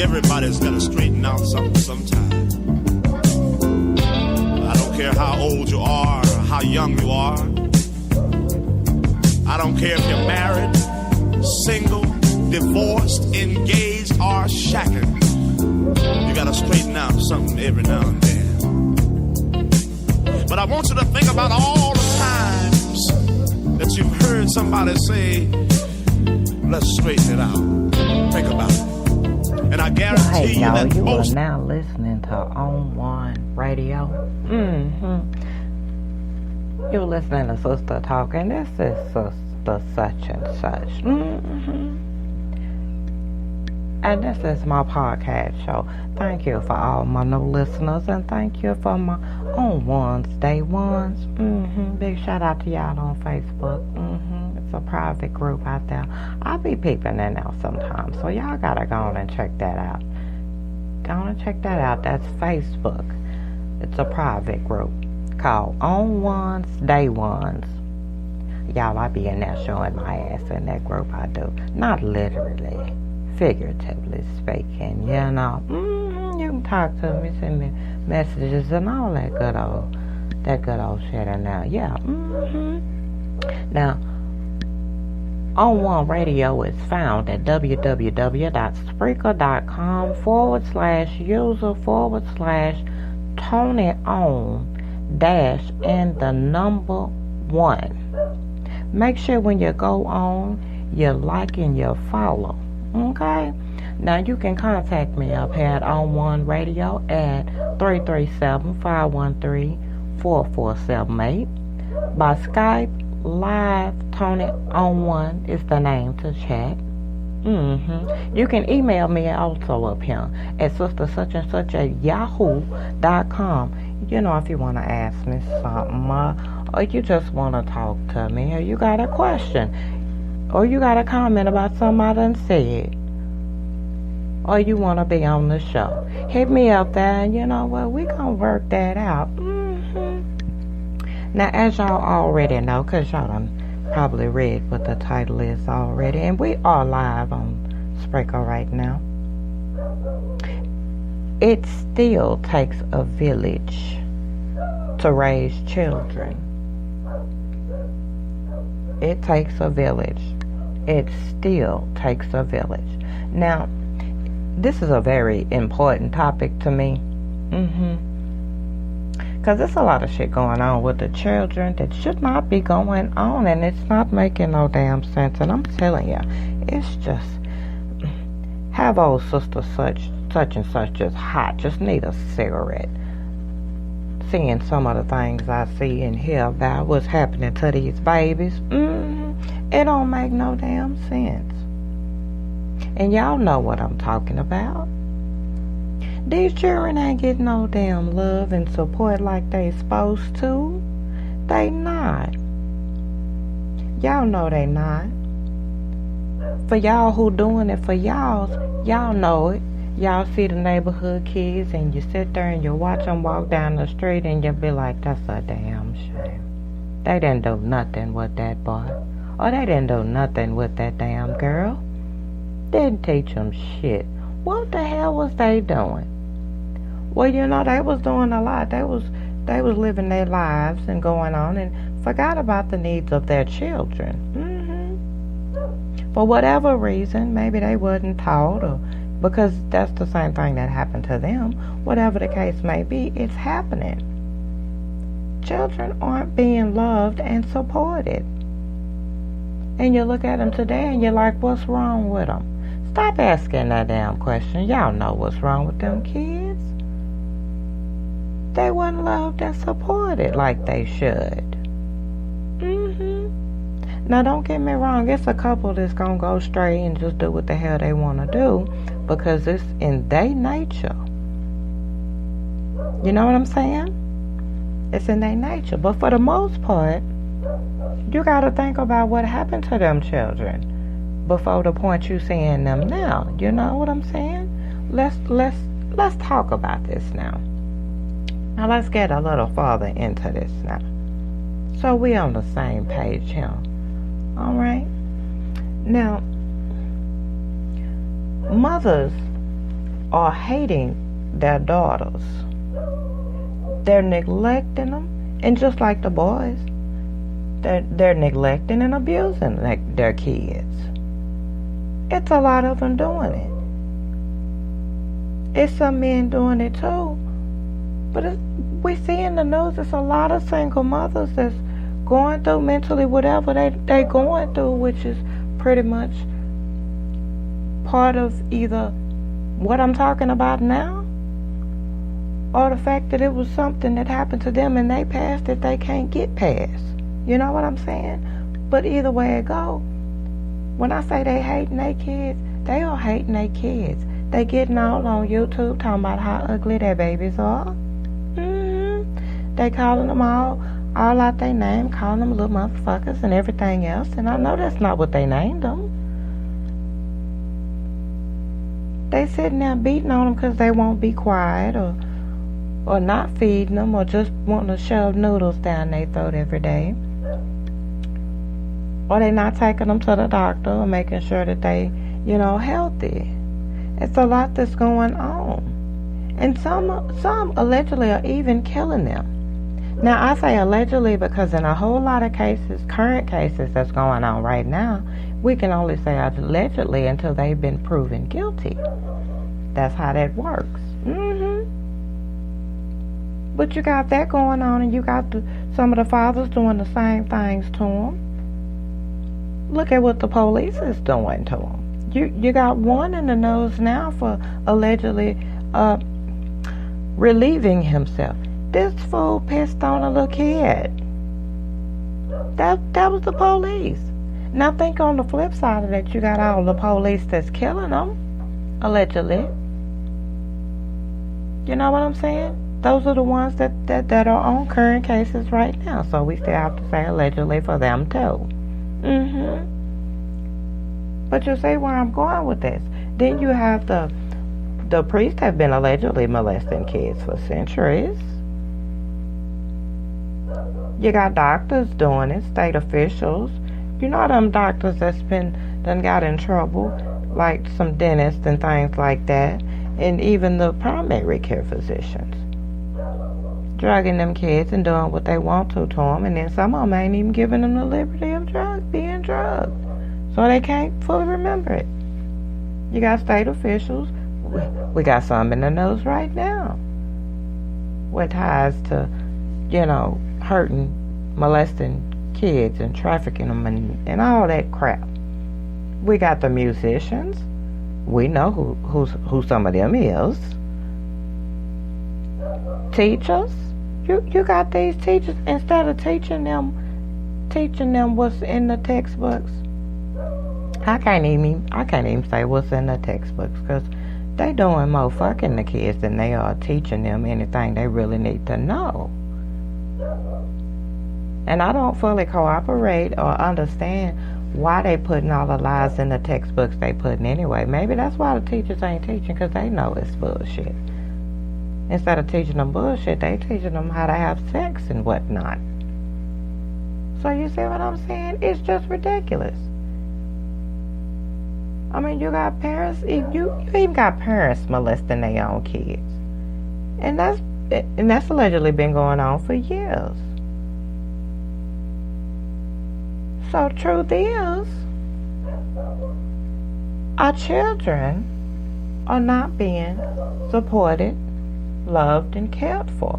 Everybody's got to straighten out something sometime. I don't care how old you are or how young you are. I don't care if you're married, single, divorced, engaged, or shacking. You got to straighten out something every now and then. But I want you to think about all the times that you've heard somebody say, let's straighten it out. Think about it. And I guarantee you that you most... are now listening to On One Radio. You're listening to Sister Talk, and this is Sister Such and Such. And this is my podcast show. Thank you for all my new listeners, and thank you for my On Ones, Day Ones. Big shout out to y'all on Facebook. It's a private group out there. I'll be peeping in now sometimes, so y'all gotta go on and check that out. Go on and check that out. That's Facebook. It's a private group called On Ones, Day Ones. Y'all, I be in there showing my ass in that group. I do. Not literally, figuratively speaking, you know. You can talk to me, send me messages and all that good old shit in there. Yeah. Now, On One Radio is found at www.spreaker.com/user/TonyOn-1. Make sure when you go on, you like and you follow. Okay? Now you can contact me up here at On One Radio at 337-513-4478. By Skype, Live Tony On One is the name to chat. You can email me also up here at sistersuchandsuch@yahoo.com. You know, if you want to ask me something, or you just want to talk to me, or you got a question, or you got a comment about something I done said, or you want to be on the show, hit me up there, and you know what, we gonna work that out. Now, as y'all already know, because y'all done probably read what the title is already, and we are live on Spreaker right now. It still takes a village to raise children. It takes a village. It still takes a village. Now, this is a very important topic to me. Because there's a lot of shit going on with the children that should not be going on, and it's not making no damn sense. And I'm telling you, it's just, have old sister such and such just hot, just need a cigarette. Seeing some of the things I see and hear about what's happening to these babies, it don't make no damn sense. And y'all know what I'm talking about. These children ain't getting no damn love and support like they supposed to. They not. Y'all know they not. For y'all who doing it for y'all know it. Y'all see the neighborhood kids and you sit there and you watch them walk down the street and you be like, that's a damn shame. They didn't do nothing with that boy. Or they didn't do nothing with that damn girl. Didn't teach them shit. What the hell was they doing? Well, you know, they was doing a lot. They was living their lives and going on and forgot about the needs of their children. For whatever reason, maybe they wasn't taught, or because that's the same thing that happened to them. Whatever the case may be, it's happening. Children aren't being loved and supported. And you look at them today and you're like, what's wrong with them? Stop asking that damn question. Y'all know what's wrong with them kids. They weren't loved and supported like they should. Now, don't get me wrong. It's a couple that's going to go straight and just do what the hell they want to do because it's in their nature. You know what I'm saying? It's in their nature. But for the most part, you got to think about what happened to them children before the point you seeing them now. You know what I'm saying? Let's talk about this now. Now let's get a little further into this now. So we on the same page here. Alright? Now, mothers are hating their daughters. They're neglecting them, and just like the boys, they're neglecting and abusing their kids. It's a lot of them doing it. It's some men doing it too. But we see in the news, it's a lot of single mothers that's going through mentally whatever they going through, which is pretty much part of either what I'm talking about now, or the fact that it was something that happened to them in their past that they can't get past. You know what I'm saying? But either way it go, when I say they hating their kids, they are hating their kids. They getting all on YouTube talking about how ugly their babies are. They calling them all out their name, calling them little motherfuckers and everything else. And I know that's not what they named them. They sitting there beating on them because they won't be quiet, or not feeding them, or just wanting to shove noodles down their throat every day. Or they not taking them to the doctor or making sure that they, healthy. It's a lot that's going on. And some allegedly are even killing them. Now, I say allegedly because in a whole lot of cases, current cases that's going on right now, we can only say allegedly until they've been proven guilty. That's how that works. But you got that going on, and you got some of the fathers doing the same things to them. Look at what the police is doing to them. You got one in the news now for allegedly relieving himself. This fool pissed on a little kid. That was the police. Now think on the flip side of that, you got all the police that's killing them, allegedly. You know what I'm saying? Those are the ones that are on current cases right now. So we still have to say allegedly for them too. But you see where I'm going with this. Then you have the priests have been allegedly molesting kids for centuries. You got doctors doing it, state officials. You know them doctors that's done got in trouble, like some dentists and things like that, and even the primary care physicians. Drugging them kids and doing what they want to them, and then some of them ain't even giving them the liberty of being drugged. So they can't fully remember it. You got state officials. We got some in the news right now with ties to, hurting, molesting kids and trafficking them and all that crap. We got the musicians. We know who some of them is. Teachers. You got these teachers, instead of teaching them what's in the textbooks. I can't even say what's in the textbooks, because they doing more fucking the kids than they are teaching them anything they really need to know. And I don't fully cooperate or understand why they putting all the lies in the textbooks they putting anyway. Maybe that's why the teachers ain't teaching, because they know it's bullshit. Instead of teaching them bullshit, they teaching them how to have sex and whatnot. So you see what I'm saying? It's just ridiculous. I mean, you got parents, you even got parents molesting their own kids. And that's allegedly been going on for years. So truth is, our children are not being supported, loved, and cared for.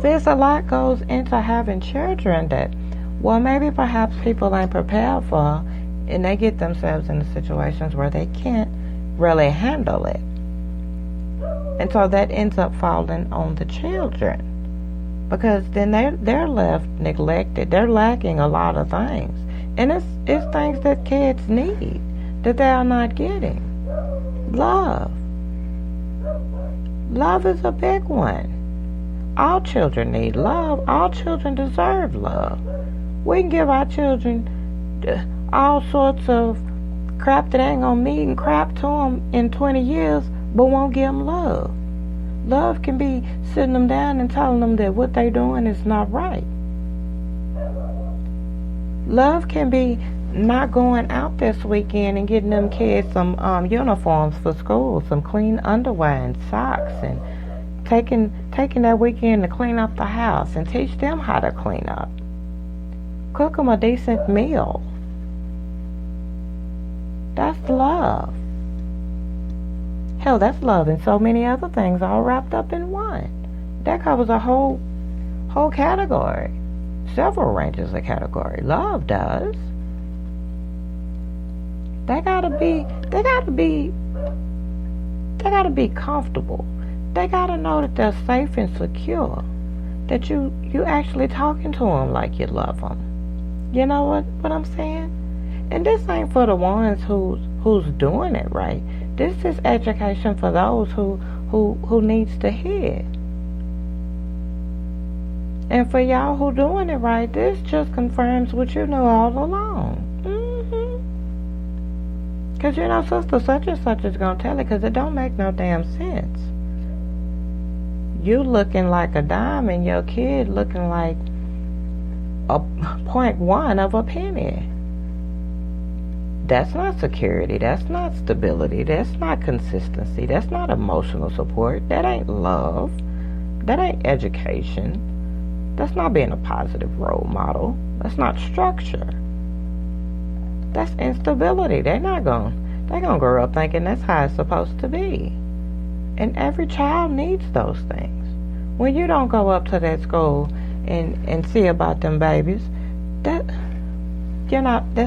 There's a lot goes into having children that, maybe perhaps people ain't prepared for, and they get themselves into situations where they can't really handle it. And so that ends up falling on the children, because then they're left neglected. They're lacking a lot of things, and it's things that kids need that they are not getting. Love is a big one. All children need love. All children deserve love. We can give our children all sorts of crap that ain't gonna mean crap to them in 20 years, but won't give them love. Love can be sitting them down and telling them that what they're doing is not right. Love can be not going out this weekend and getting them kids some uniforms for school, some clean underwear and socks, and taking that weekend to clean up the house and teach them how to clean up. Cook them a decent meal. That's love. Hell, that's love and so many other things all wrapped up in one. That covers a whole category. Several ranges of category. Love does. They gotta be comfortable. They gotta know that they're safe and secure. That you actually talking to them like you love them. You know what I'm saying? And this ain't for the ones who's doing it right. This is education for those who needs to hear. And for y'all who doing it right, this just confirms what you knew all along. Because sister such and such is going to tell it, because it don't make no damn sense. You looking like a dime and your kid looking like a 0.1 of a penny. That's not security. That's not stability. That's not consistency. That's not emotional support. That ain't love. That ain't education. That's not being a positive role model. That's not structure. That's instability. They're gonna grow up thinking that's how it's supposed to be. And every child needs those things. When you don't go up to that school and see about them babies, that's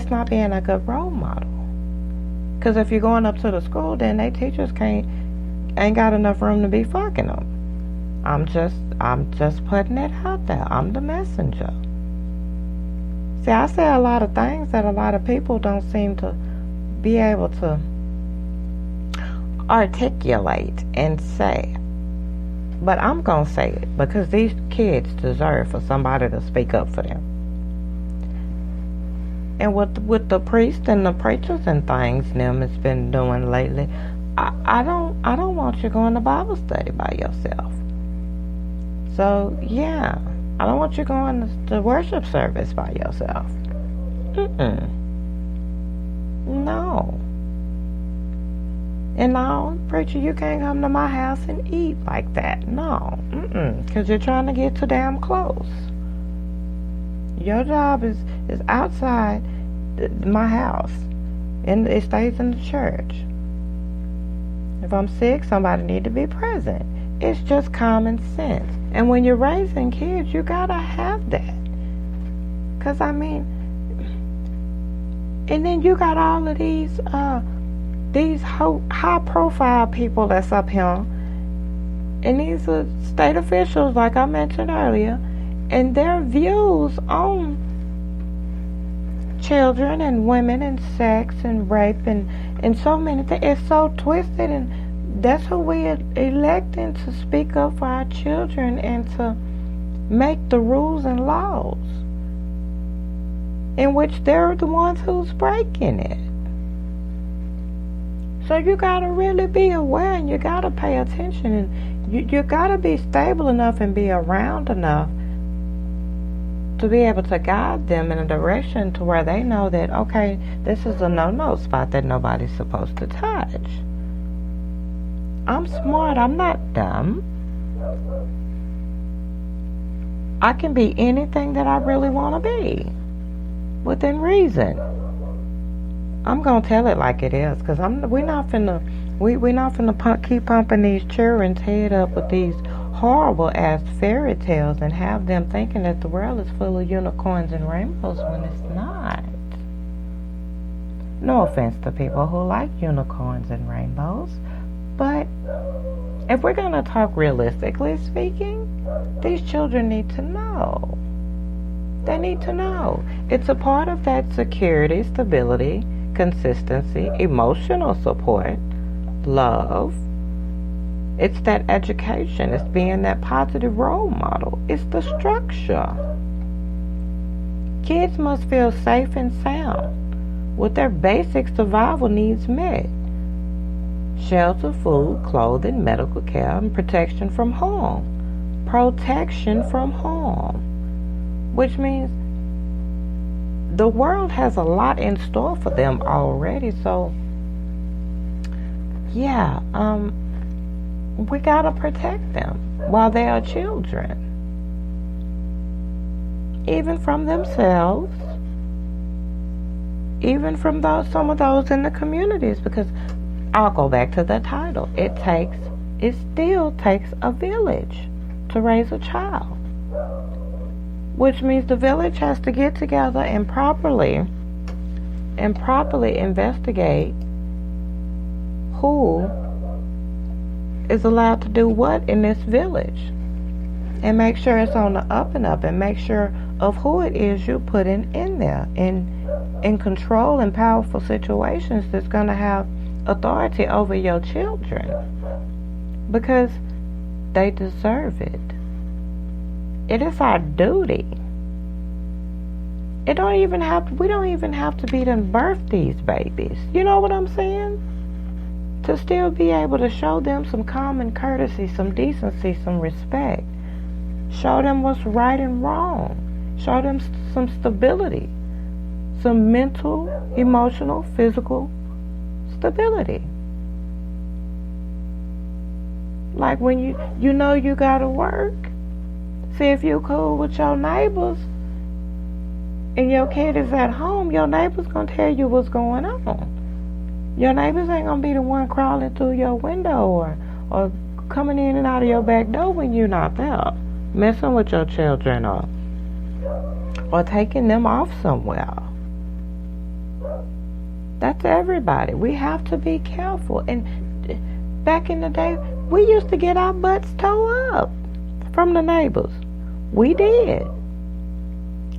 not being a good role model. Because if you're going up to the school, then they teachers ain't got enough room to be fucking them. I'm just putting it out there. I'm the messenger. See, I say a lot of things that a lot of people don't seem to be able to articulate and say. But I'm going to say it because these kids deserve for somebody to speak up for them. And with the priests and the preachers and things them has been doing lately, I don't want you going to Bible study by yourself. So yeah, I don't want you going to worship service by yourself. No. And no, preacher, you can't come to my house and eat like that. No. Because you're trying to get too damn close. Your job is outside my house. And it stays in the church. If I'm sick, somebody need to be present. It's just common sense. And when you're raising kids, you gotta have that. Because, and then you got all of these high-profile people that's up here. And these are state officials, like I mentioned earlier. And their views on children and women and sex and rape and so many things, it's so twisted, and that's who we are electing to speak up for our children and to make the rules and laws in which they're the ones who's breaking it. So you gotta really be aware, and you gotta pay attention, and you gotta be stable enough and be around enough to be able to guide them in a direction to where they know that, okay, this is a no-no spot that nobody's supposed to touch. I'm smart. I'm not dumb. I can be anything that I really want to be within reason. I'm gonna tell it like it is, because we're not finna keep pumping these children's head up with these horrible ass fairy tales and have them thinking that the world is full of unicorns and rainbows when it's not. No offense to people who like unicorns and rainbows, but if we're gonna talk realistically speaking, these children need to know. They need to know. It's a part of that security, stability, consistency, emotional support, love. It's that education. It's being that positive role model. It's the structure. Kids must feel safe and sound with their basic survival needs met. Shelter, food, clothing, medical care, and protection from harm. Protection from harm. Which means the world has a lot in store for them already. So yeah, we gotta protect them while they are children, even from themselves, even from some of those in the communities, because I'll go back to the title. It still takes a village to raise a child, which means the village has to get together and properly investigate who is allowed to do what in this village, and make sure it's on the up and up, and make sure of who it is you're putting in there in control and powerful situations that's going to have authority over your children, because they deserve it. It is our duty. We don't even have to be done birth these babies. You know what I'm saying? To still be able to show them some common courtesy, some decency, some respect. Show them what's right and wrong. Show them some stability, some mental, emotional, physical stability. Like when you know you gotta work, see if you're cool with your neighbors and your kid is at home, your neighbor's gonna tell you what's going on. Your neighbors ain't gonna be the one crawling through your window or coming in and out of your back door when you're not there, messing with your children or taking them off somewhere. That's everybody. We have to be careful. And back in the day, we used to get our butts towed up from the neighbors. We did.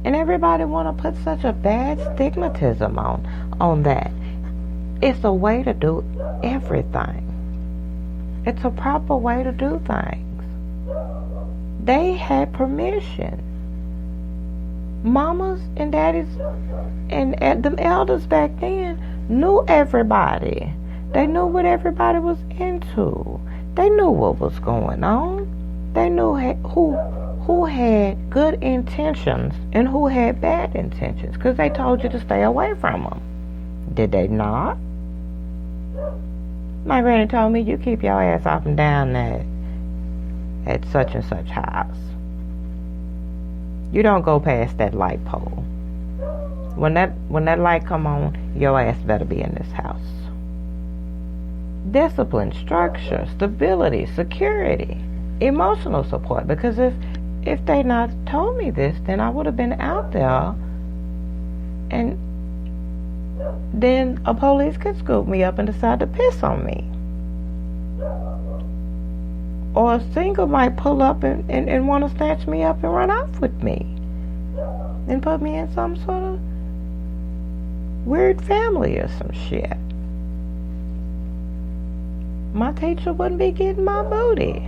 And everybody want to put such a bad stigmatism on that. It's a way to do everything. It's a proper way to do things. They had permission. Mamas and daddies and them elders back then knew everybody. They knew what everybody was into. They knew what was going on. They knew who had good intentions and who had bad intentions, because they told you to stay away from them. Did they not? My granny told me, you keep your ass up and down there at such and such house. You don't go past that light pole. When that light come on, your ass better be in this house. Discipline, structure, stability, security, emotional support. Because if they not told me this, then I would have been out there, and then a police could scoop me up and decide to piss on me. Or a single might pull up and want to snatch me up and run off with me and put me in some sort of weird family or some shit. My teacher wouldn't be getting my booty.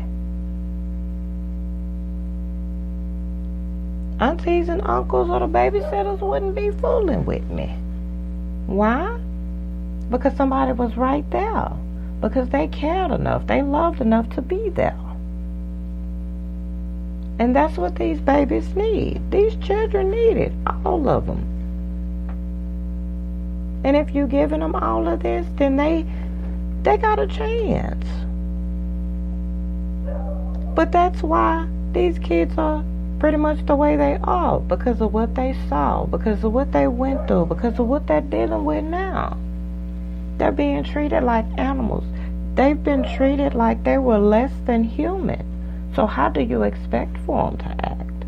Aunties and uncles or the babysitters wouldn't be fooling with me. Why? Because somebody was right there. Because they cared enough. They loved enough to be there. And that's what these babies need. These children need it. All of them. And if you're giving them all of this, then they got a chance. But that's why these kids are pretty much the way they are, because of what they saw, because of what they went through, because of what they're dealing with now. They're being treated like animals. They've been treated like they were less than human. So how do you expect for them to act?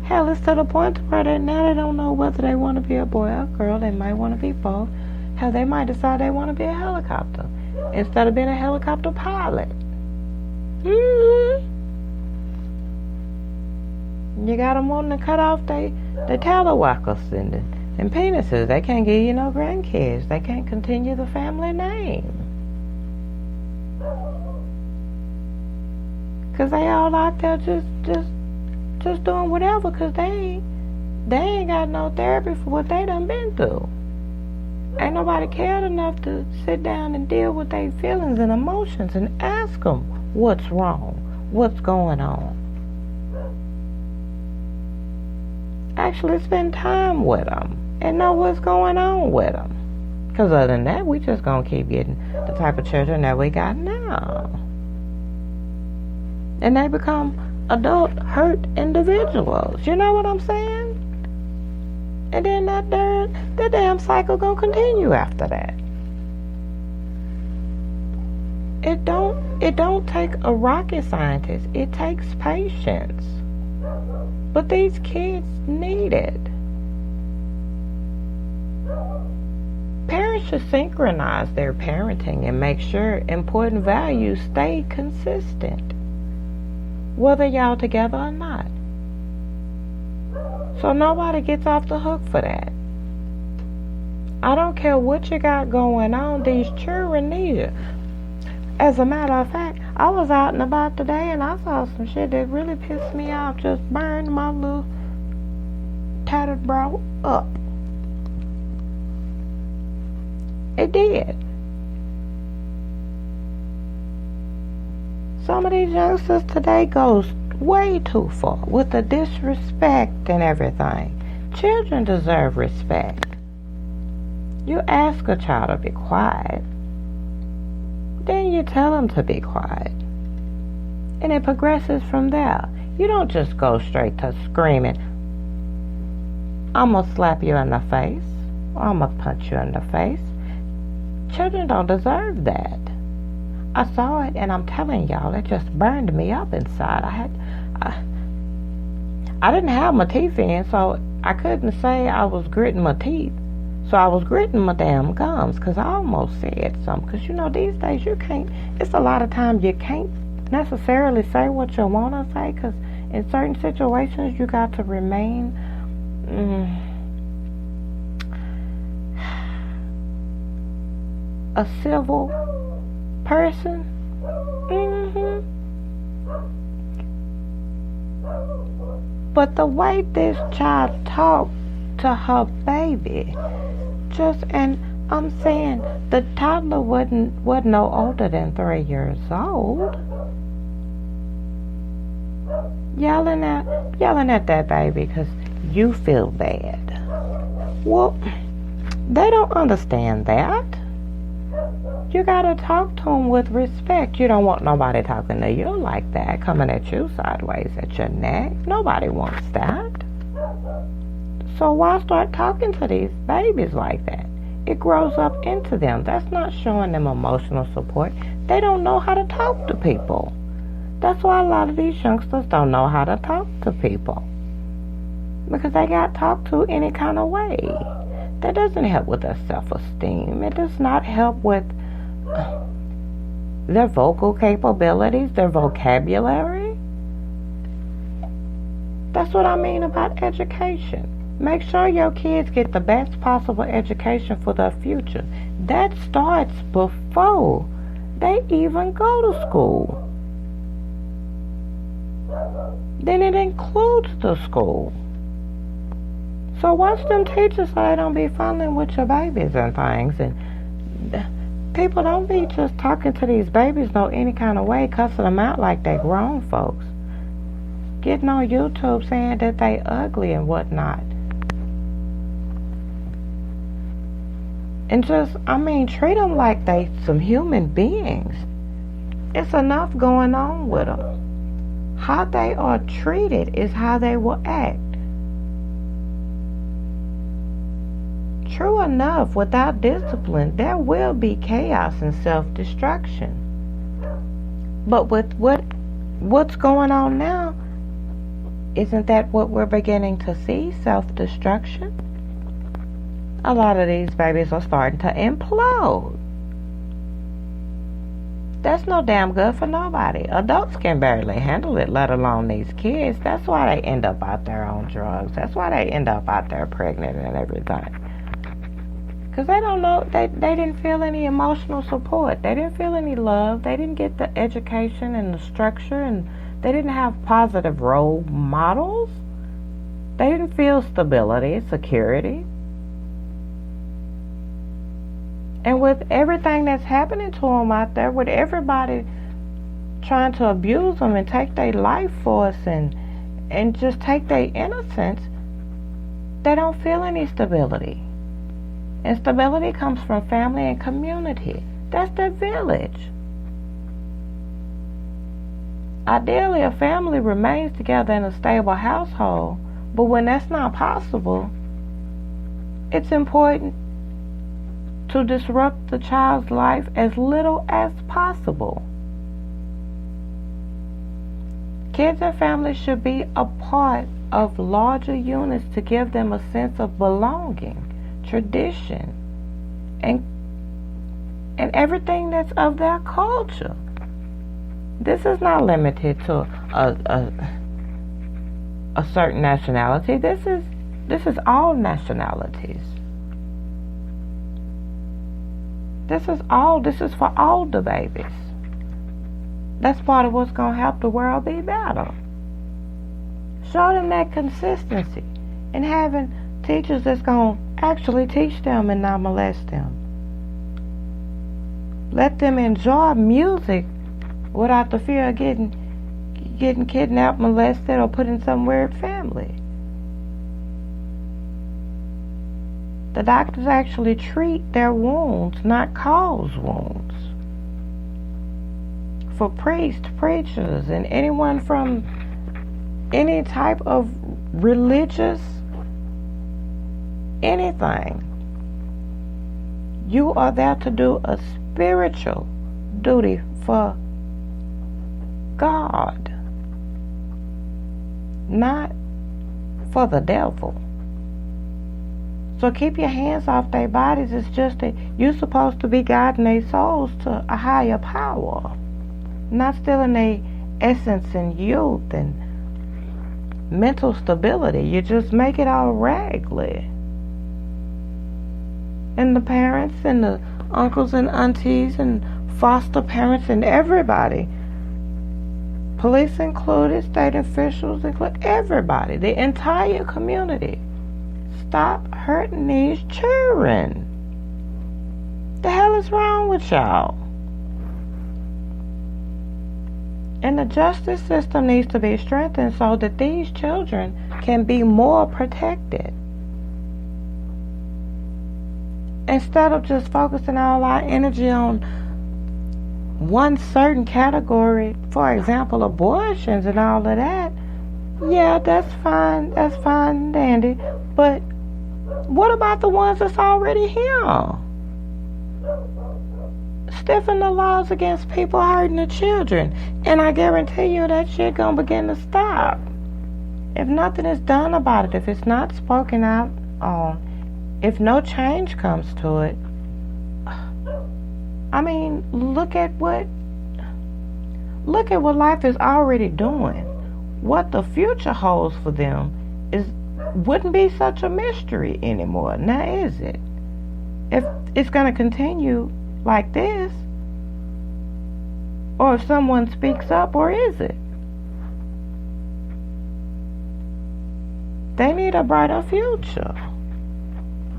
Hell, it's to the point where now they don't know whether they want to be a boy or a girl. They might want to be both. Hell, they might decide they want to be a helicopter instead of being a helicopter pilot. You got them wanting to cut off their tallywackers and penises. They can't give you no grandkids. They can't continue the family name. Because they all out there just doing whatever, because they ain't got no therapy for what they done been through. Ain't nobody cared enough to sit down and deal with their feelings and emotions and ask them what's wrong, what's going on. actually spend time with them and know what's going on with them. Because other than that, we just going to keep getting the type of children that we got now. And they become adult hurt individuals. You know what I'm saying? And then that damn cycle going to continue after that. It don't take a rocket scientist. It takes patience. But these kids need it. Parents should synchronize their parenting and make sure important values stay consistent, whether y'all together or not. So nobody gets off the hook for that. I don't care what you got going on, these children need you. As a matter of fact, I was out and about today and I saw some shit that really pissed me off, just burned my little tattered bra up. It did. Some of these youngsters today goes way too far with the disrespect and everything. Children deserve respect. You ask a child to be quiet, then you tell them to be quiet. And it progresses from there. You don't just go straight to screaming, I'm going to slap you in the face, or I'm going to punch you in the face. Children don't deserve that. I saw it, and I'm telling y'all, it just burned me up inside. I didn't have my teeth in, so I couldn't say I was gritting my teeth. So I was gritting my damn gums, because I almost said something. Because, you know, these days you can't, it's a lot of times you can't necessarily say what you want to say, because in certain situations you got to remain a civil person. But the way this child talked to her baby, and I'm saying the toddler wasn't no older than 3 years old, yelling at that baby because you feel bad. Well, they don't understand that. You gotta talk to them with respect. You don't want nobody talking to you like that, coming at you sideways at your neck. Nobody wants that. So why start talking to these babies like that? It grows up into them. That's not showing them emotional support. They don't know how to talk to people. That's why a lot of these youngsters don't know how to talk to people, because they got talked to any kind of way. That doesn't help with their self-esteem. It does not help with their vocal capabilities, their vocabulary. That's what I mean about education. Make sure your kids get the best possible education for their future. That starts before they even go to school. Then it includes the school. So watch them teachers so they don't be fondling with your babies and things. And people don't be just talking to these babies no any kind of way, cussing them out like they grown folks. Getting on YouTube saying that they ugly and whatnot. And just, treat them like they some human beings. It's enough going on with them. How they are treated is how they will act. True enough, without discipline, there will be chaos and self-destruction. But with what's going on now, isn't that what we're beginning to see? Self-destruction? A lot of these babies are starting to implode. That's no damn good for nobody. Adults can barely handle it, let alone these kids. That's why they end up out there on drugs. That's why they end up out there pregnant and everything. Because they don't know, they didn't feel any emotional support. They didn't feel any love. They didn't get the education and the structure, and they didn't have positive role models. They didn't feel stability, security. And with everything that's happening to them out there, with everybody trying to abuse them and take their life force and just take their innocence, they don't feel any stability. And stability comes from family and community. That's their village. Ideally, a family remains together in a stable household, but when that's not possible, it's important to disrupt the child's life as little as possible. Kids and families should be a part of larger units to give them a sense of belonging, tradition, and everything that's of their culture. This is not limited to a certain nationality. This is all nationalities. This is for all the babies. That's part of what's going to help the world be better. Show them that consistency and having teachers that's going to actually teach them and not molest them. Let them enjoy music without the fear of getting kidnapped, molested, or put in some weird family. The doctors actually treat their wounds, not cause wounds. For priests, preachers, and anyone from any type of religious anything, you are there to do a spiritual duty for God, not for the devil. So keep your hands off their bodies. It's just that you're supposed to be guiding their souls to a higher power, not stealing their essence and youth and mental stability. You just make it all raggedy. And the parents and the uncles and aunties and foster parents and everybody, police included, state officials included, everybody, the entire community, stop hurting these children. The hell is wrong with y'all? And the justice system needs to be strengthened so that these children can be more protected. Instead of just focusing all our energy on one certain category, for example, abortions and all of that, yeah, that's fine and dandy, but what about the ones that's already here? Stiffen the laws against people hurting the children, and I guarantee you that shit gonna begin to stop. If nothing is done about it, if it's not spoken out on, if no change comes to it, I mean, look at what life is already doing. What the future holds for them wouldn't be such a mystery anymore. Now is it? If it's going to continue like this, or if someone speaks up, or is it? They need a brighter future.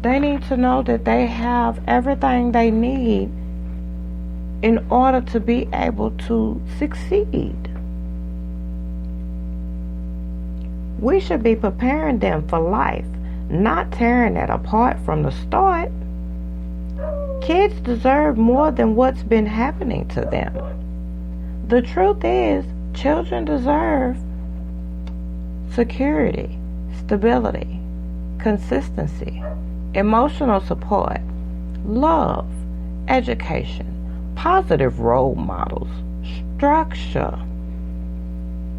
They need to know that they have everything they need in order to be able to succeed. We should be preparing them for life, not tearing it apart from the start. Kids deserve more than what's been happening to them. The truth is, children deserve security, stability, consistency, emotional support, love, education, positive role models, structure,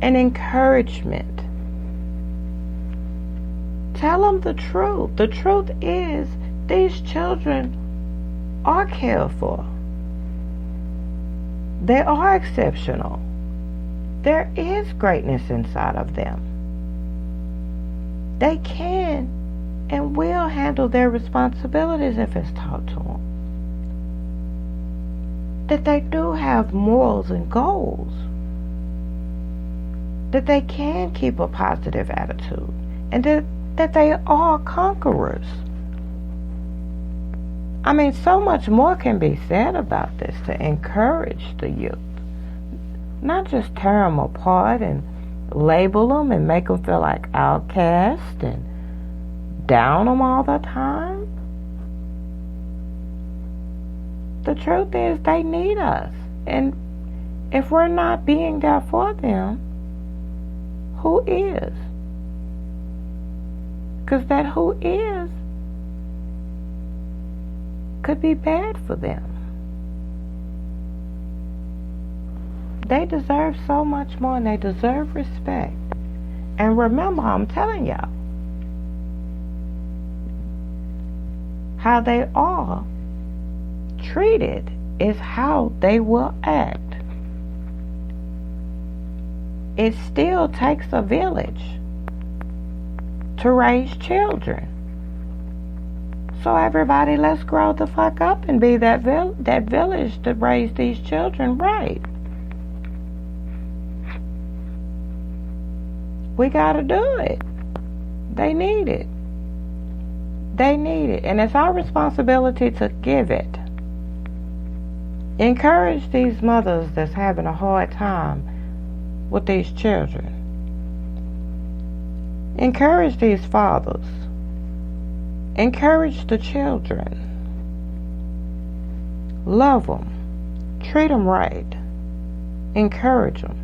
and encouragement. Tell them the truth. The truth is, these children are cared for. They are exceptional. There is greatness inside of them. They can and will handle their responsibilities if it's taught to them. That they do have morals and goals. That they can keep a positive attitude. And that they are conquerors. I mean, so much more can be said about this to encourage the youth. Not just tear them apart and label them and make them feel like outcasts and down them all the time. The truth is they need us. And if we're not being there for them, who is? Because that who is could be bad for them. They deserve so much more, and they deserve respect. And remember, I'm telling y'all, how they are treated is how they will act. It still takes a village to raise children. So everybody, let's grow the fuck up and be that village to raise these children right. We gotta do it. They need it. They need it. And it's our responsibility to give it. Encourage these mothers that's having a hard time with these children. Encourage these fathers. Encourage the children. Love them. Treat them right. Encourage them.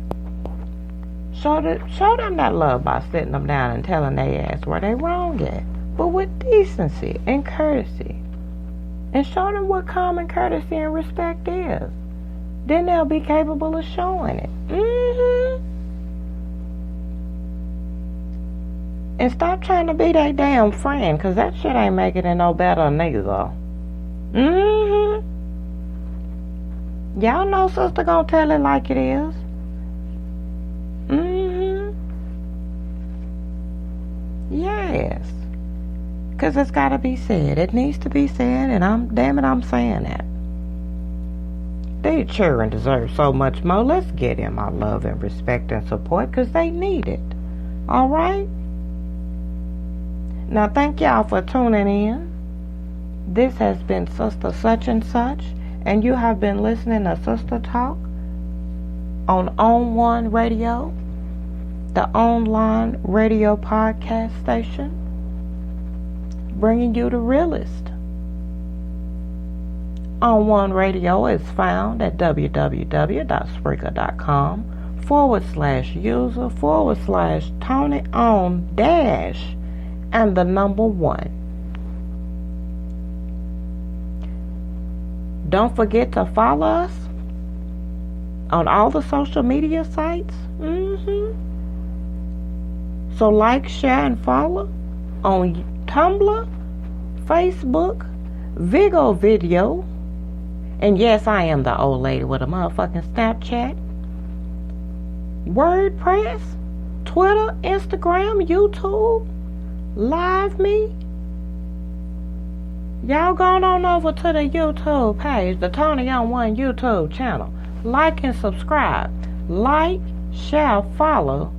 Show them that love by sitting them down and telling their ass where they wrong at. But with decency and courtesy. And show them what common courtesy and respect is. Then they'll be capable of showing it. And stop trying to be their damn friend, because that shit ain't making it no better neither. Y'all know sister gonna tell it like it is. Yes. Because it's got to be said. It needs to be said, and I'm saying that. These children deserve so much more. Let's get them our love and respect and support, because they need it. All right? Now, thank y'all for tuning in. This has been Sister Such and Such, and you have been listening to Sister Talk on On One Radio, the online radio podcast station, bringing you the realest. On One Radio is found at www.spreaker.com/user/Tony-on- and the number 1. Don't forget to follow us on all the social media sites. So like, share, and follow on Tumblr, Facebook, Vigo Video, and yes, I am the old lady with a motherfucking Snapchat, WordPress, Twitter, Instagram, YouTube, Live Me. Y'all going on over to the YouTube page, the Tony on One YouTube channel. Like and subscribe. Like, share, follow,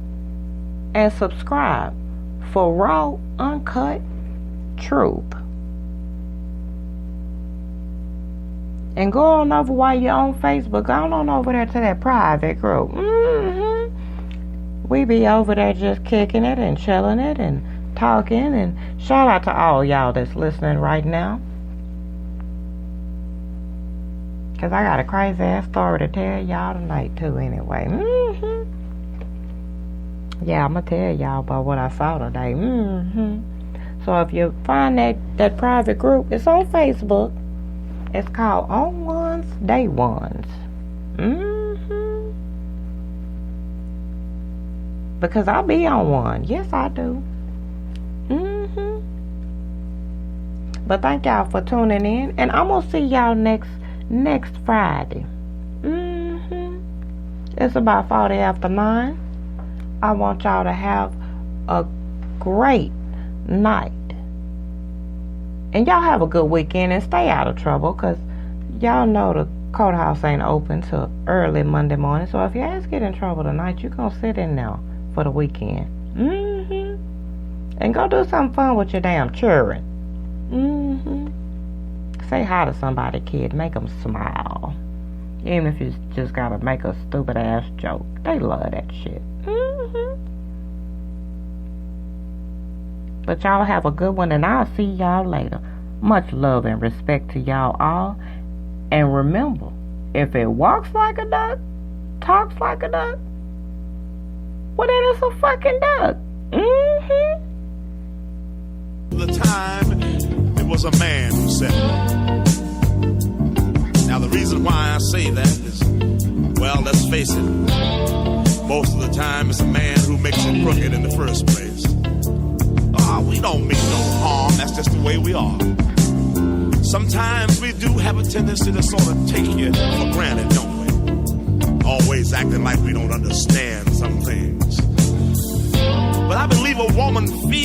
and subscribe for raw, uncut truth. And go on over while you're on Facebook. Go on over there to that private group. We be over there just kicking it and chilling it and talking. And shout out to all y'all that's listening right now. Because I got a crazy ass story to tell y'all tonight too anyway. Yeah, I'm going to tell y'all about what I saw today. So if you find that private group, it's on Facebook. It's called On One's Day Ones. Because I be on one. Yes, I do. But thank y'all for tuning in. And I'm going to see y'all next Friday. It's about 40 after 9. I want y'all to have a great night. And y'all have a good weekend and stay out of trouble, because y'all know the courthouse ain't open till early Monday morning. So if your ass get in trouble tonight, you gonna sit in there for the weekend. And go do something fun with your damn children. Say hi to somebody, kid. Make them smile. Even if you just gotta make a stupid ass joke. They love that shit. But y'all have a good one, and I'll see y'all later. Much love and respect to y'all all. And remember, if it walks like a duck, talks like a duck, well, then it's a fucking duck. The time, it was a man who said it. Now, the reason why I say that is, well, let's face it, most of the time it's a man who makes it crooked in the first place. We don't mean no harm, that's just the way we are. Sometimes we do have a tendency to sort of take you for granted, don't we? Always acting like we don't understand some things. But I believe a woman feels